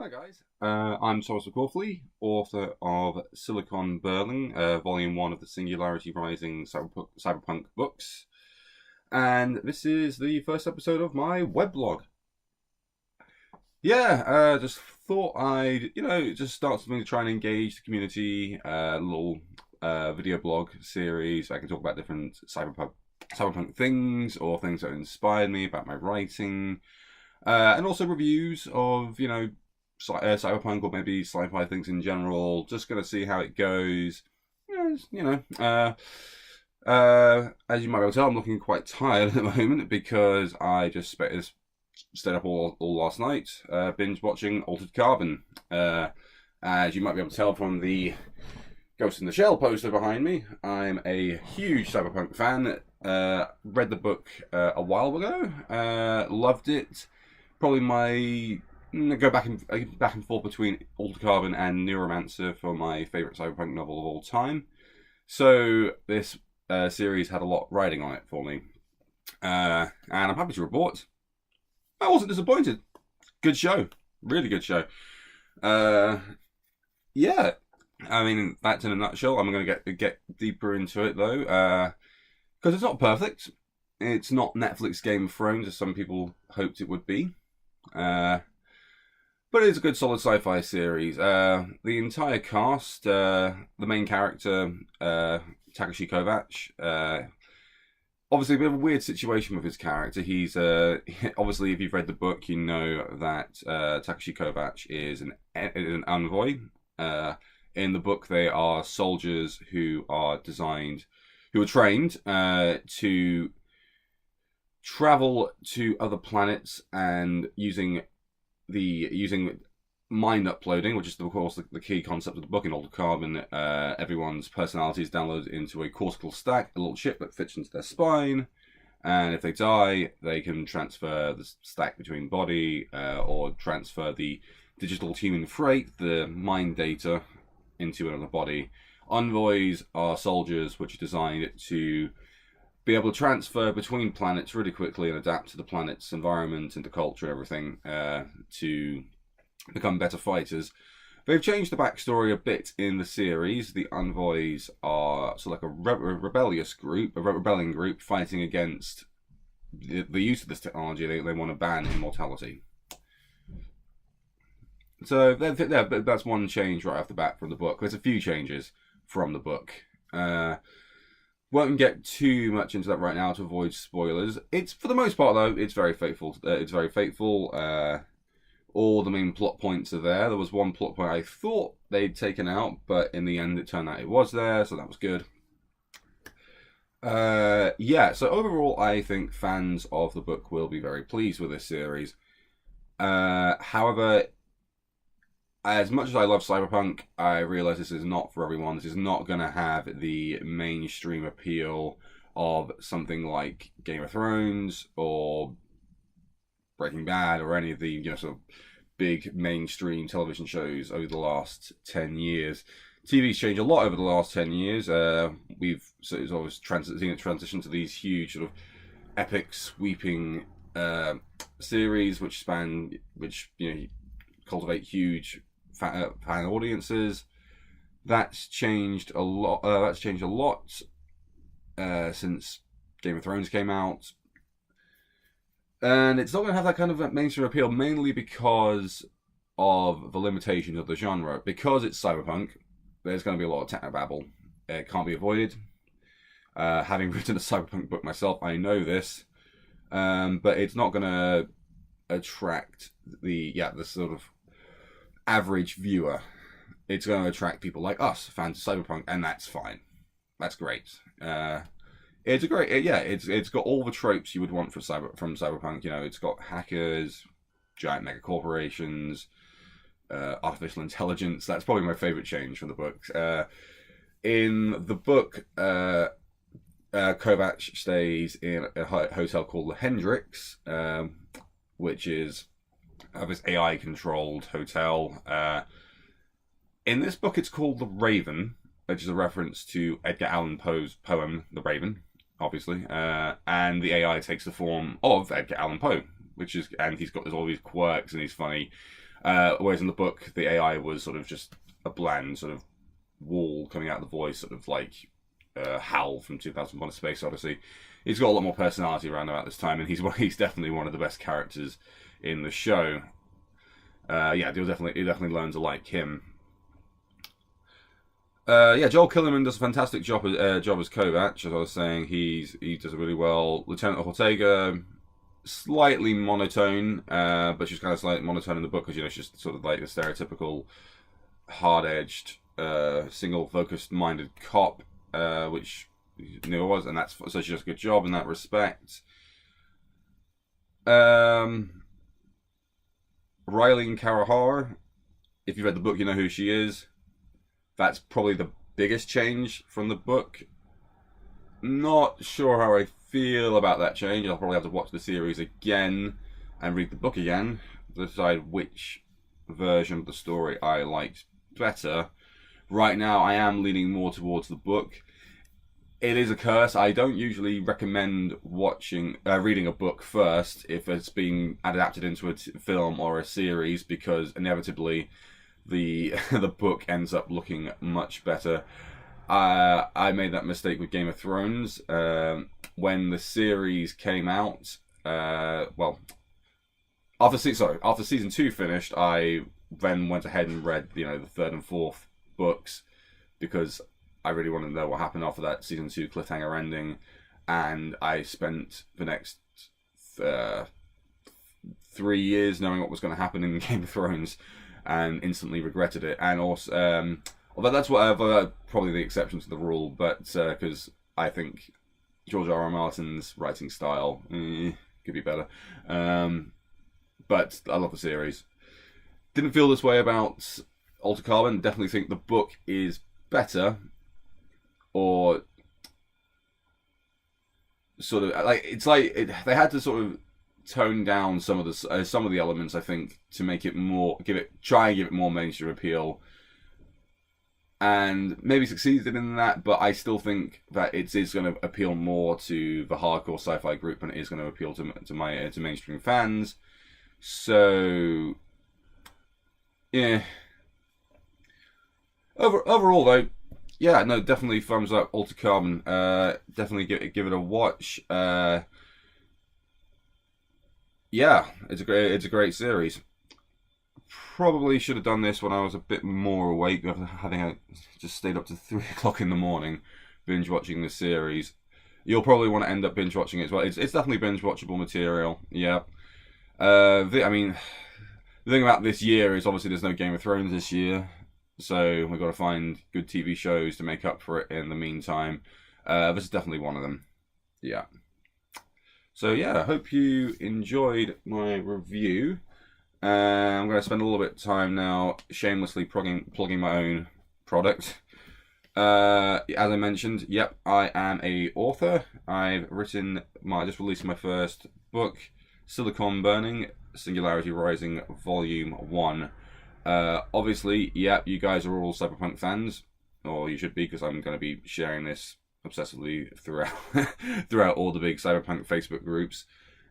Hi guys, I'm Thomas McCauley, author of Silicon Berlin, Volume 1 of the Singularity Rising Cyberpunk books, and this is the first episode of my weblog. Just thought I'd, just start something to try and engage the community, a little video blog series. I can talk about different cyberpunk things or things that inspired me about my writing, and also reviews of, cyberpunk or maybe sci-fi things in general. Just going to see how it goes. As you might be able to tell, I'm looking quite tired at the moment because I just stayed up all last night, binge watching Altered Carbon. As you might be able to tell from the Ghost in the Shell poster behind me, I'm a huge cyberpunk fan. Read the book a while ago. Loved it. Probably my go back and forth between Altered Carbon and Neuromancer for my favourite cyberpunk novel of all time. So this series had a lot riding on it for me. And I'm happy to report I wasn't disappointed. Good show. Really good show. Yeah. I mean, that's in a nutshell. I'm going to get deeper into it, though. Because it's not perfect. It's not Netflix Game of Thrones, as some people hoped it would be. But it's a good, solid sci-fi series. The entire cast, the main character, Takeshi Kovacs, obviously a bit of a weird situation with his character. He's, obviously, if you've read the book, you know that Takeshi Kovacs is an envoy. In the book, they are soldiers who are trained to travel to other planets and using mind uploading, which is of course the key concept of the book in Altered Carbon. Everyone's personality is downloaded into a cortical stack, a little chip that fits into their spine, and if they die, they can transfer the stack between body or transfer the digital human freight, the mind data, into another body. Envoys are soldiers which are designed to be able to transfer between planets really quickly and adapt to the planet's environment and the culture and everything to become better fighters. They've changed the backstory a bit in the series. The envoys are sort of like a rebellious group, a rebelling group fighting against the use of this technology. They want to ban immortality. So that's one change right off the bat from the book. There's a few changes from the book. Won't get too much into that right now to avoid spoilers. It's, for the most part, though, it's very faithful. All the main plot points are there. There was one plot point I thought they'd taken out, but in the end it turned out it was there, so that was good. So overall, I think fans of the book will be very pleased with this series. However, as much as I love cyberpunk, I realise this is not for everyone. This is not going to have the mainstream appeal of something like Game of Thrones or Breaking Bad or any of the sort of big mainstream television shows over the last 10 years. TV's changed a lot over the last 10 years. We've sort of always seen it transition to these huge sort of epic, sweeping series which cultivate huge fan audiences. That's changed a lot. Since Game of Thrones came out, and it's not going to have that kind of mainstream appeal, mainly because of the limitations of the genre. Because it's cyberpunk, there's going to be a lot of technobabble. It can't be avoided. Having written a cyberpunk book myself, I know this, but it's not going to attract the sort of average viewer. It's going to attract people like us, fans of cyberpunk, and that's fine. That's great. It's got all the tropes you would want from cyberpunk. It's got hackers, giant mega corporations, artificial intelligence. That's probably my favorite change from the book. In the book, Kovacs stays in a hotel called the Hendrix, which is this AI-controlled hotel. In this book, it's called The Raven, which is a reference to Edgar Allan Poe's poem, The Raven, obviously. And the AI takes the form of Edgar Allan Poe, and he's got all these quirks and he's funny. Whereas in the book, the AI was sort of just a bland sort of wall coming out of the voice, sort of like Hal from 2001: A Space Odyssey. He's got a lot more personality around about this time, and he's definitely one of the best characters in the show. You'll definitely learn to like him. Joel Kinnaman does a fantastic job as Kovac. As I was saying, he does it really well. Lieutenant Ortega, slightly monotone, but she's kind of slightly monotone in the book because she's just sort of like the stereotypical hard-edged, single-focused-minded cop, which you knew it was, and so she does a good job in that respect. Riley and Karahar, if you've read the book, you know who she is. That's probably the biggest change from the book. Not sure how I feel about that change. I'll probably have to watch the series again and read the book again to decide which version of the story I liked better. Right now, I am leaning more towards the book. It is a curse. I don't usually recommend reading a book first if it's being adapted into a film or a series, because inevitably the book ends up looking much better. I made that mistake with Game of Thrones. When the series came out, after season 2 finished, I then went ahead and read the third and fourth books because I really wanted to know what happened after that season 2 cliffhanger ending, and I spent the next 3 years knowing what was going to happen in Game of Thrones, and instantly regretted it. And also, although that's probably the exception to the rule, but because I think George R. R. Martin's writing style could be better. But I love the series. Didn't feel this way about Altered Carbon. Definitely think the book is better, or sort of like they had to sort of tone down some of the elements, I think, to make it try and give it more mainstream appeal, and maybe succeeded in that. But I still think that it is going to appeal more to the hardcore sci-fi group than it is going to appeal to mainstream fans. So yeah. Overall though, yeah, no, definitely thumbs up, Altered Carbon. Definitely give it a watch. Yeah, it's a great series. Probably should have done this when I was a bit more awake, having just stayed up to 3 o'clock in the morning binge watching the series. You'll probably want to end up binge watching it as well. It's definitely binge watchable material. Yeah. I mean, the thing about this year is obviously there's no Game of Thrones this year, so we've got to find good TV shows to make up for it in the meantime. This is definitely one of them. Yeah. So yeah, I hope you enjoyed my review. I'm going to spend a little bit of time now shamelessly plugging my own product. As I mentioned, yep, I am a author. I just released my first book, Silicon Burning, Singularity Rising, Volume 1. Obviously, yep, you guys are all cyberpunk fans, or you should be, because I'm going to be sharing this obsessively throughout all the big cyberpunk Facebook groups.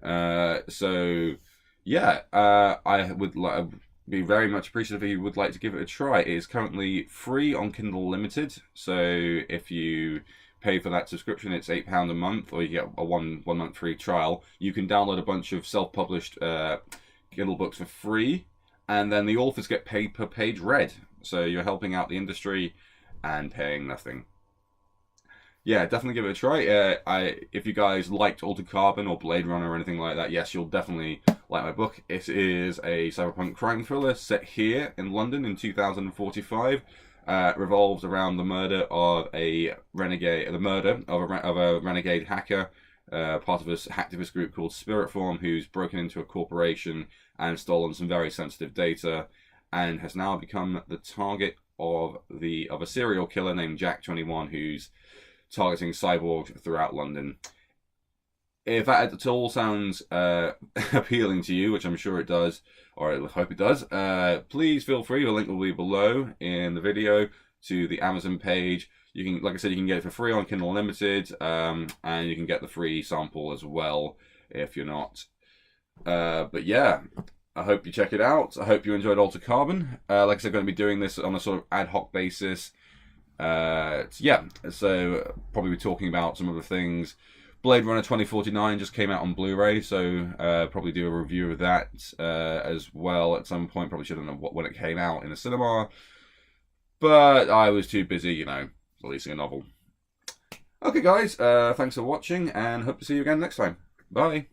So yeah, I would be very much appreciative if you would like to give it a try. It is currently free on Kindle Limited, so if you pay for that subscription, it's £8 a month, or you get a one month free trial. You can download a bunch of self-published Kindle books for free, and then the authors get paid per page read, so you're helping out the industry and paying nothing. Yeah, definitely give it a try. If you guys liked Altered Carbon or Blade Runner or anything like that, yes, you'll definitely like my book. It is a cyberpunk crime thriller set here in London in 2045. Revolves around the murder of a renegade hacker, part of a hacktivist group called Spiritform, who's broken into a corporation and stolen some very sensitive data, and has now become the target of a serial killer named Jack 21, who's targeting cyborgs throughout London. If that at all sounds appealing to you, which I'm sure it does, or I hope it does, please feel free. The link will be below in the video to the Amazon page. You can, like I said, you can get it for free on Kindle Unlimited, and you can get the free sample as well if you're not. But yeah, I hope you check it out. I hope you enjoyed Alter Carbon. Like I said, I'm going to be doing this on a sort of ad hoc basis. Yeah, so probably be talking about some other things. Blade Runner 2049 just came out on Blu-ray, so probably do a review of that as well at some point. Probably should have known when it came out in the cinema, but I was too busy, you know, releasing a novel. Okay, guys, thanks for watching, and hope to see you again next time. Bye.